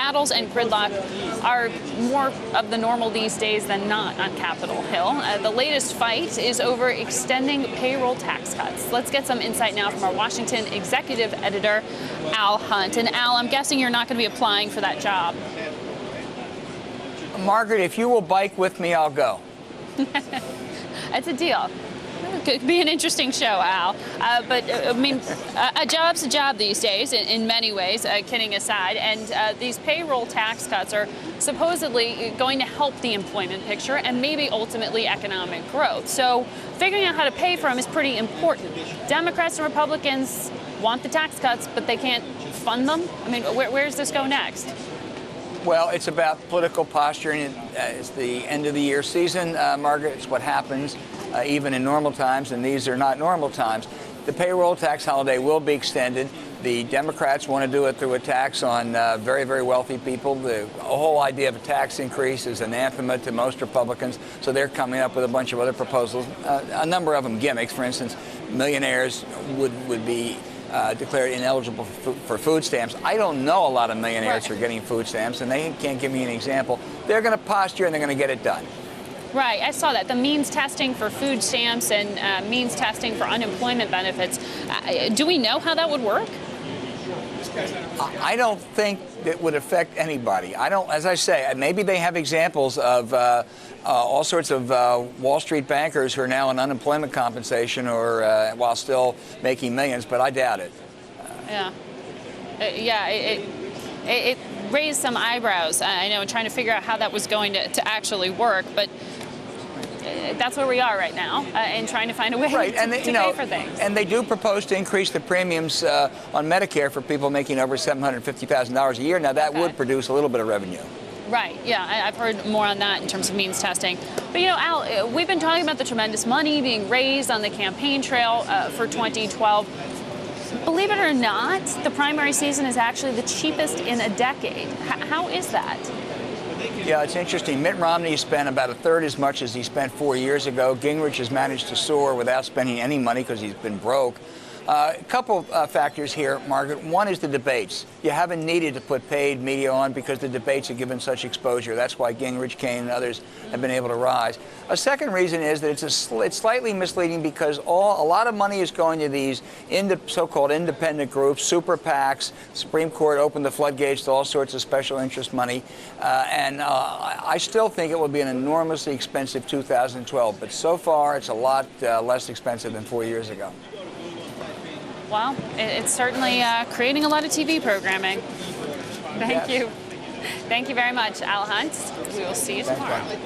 battles and gridlock are more of the normal these days than not on Capitol Hill. The latest fight is over extending payroll tax cuts. Let's get some insight now from our Washington executive editor, Al Hunt. And Al, I'm guessing you're not going to be applying for that job. Margaret, if you will bike with me, I'll go. That's a deal. Could be an interesting show, Al. I mean, a job's a job these days in many ways, kidding aside. And these payroll tax cuts are supposedly going to help the employment picture and maybe ultimately economic growth. So figuring out how to pay for them is pretty important. Democrats and Republicans want the tax cuts, but they can't fund them. I mean, where does this go next? Well, it's about political posturing. It's the end of the year season, Margaret. It's what happens even in normal times, and these are not normal times. The payroll tax holiday will be extended. The Democrats want to do it through a tax on very, very wealthy people. The whole idea of a tax increase is anathema to most Republicans, so they're coming up with a bunch of other proposals, a number of them gimmicks. For instance, millionaires would be declared ineligible for food stamps. I don't know a lot of millionaires who are getting food stamps, and they can't give me an example. They're going to posture, and they're going to get it done. Right, I saw that. The means testing for food stamps and means testing for unemployment benefits. Do we know how that would work? I don't think it would affect anybody. I don't, as I say, maybe they have examples of all sorts of Wall Street bankers who are now on unemployment compensation or while still making millions, but I doubt it. It raised some eyebrows, I know, trying to figure out how that was going to actually work, but that's where we are right now, and trying to find a way to pay for things. And they do propose to increase the premiums on Medicare for people making over $750,000 a year. Now, that would produce a little bit of revenue. Right, yeah, I've heard more on that in terms of means testing. But, you know, Al, we've been talking about the tremendous money being raised on the campaign trail for 2012. Believe it or not, the primary season is actually the cheapest in a decade. How is that? Yeah, it's interesting. Mitt Romney spent about a third as much as he spent 4 years ago. Gingrich has managed to soar without spending any money because he's been broke. A couple factors here, Margaret. One is the debates. You haven't needed to put paid media on because the debates have given such exposure. That's why Gingrich, Kaine, and others have been able to rise. A second reason is that it's slightly misleading because a lot of money is going to these so-called independent groups, super PACs. Supreme Court opened the floodgates to all sorts of special interest money. I still think it will be an enormously expensive 2012. But so far, it's a lot less expensive than 4 years ago. Well, it's certainly creating a lot of TV programming. Thank you. Thank you very much, Al Hunt. We will see you tomorrow.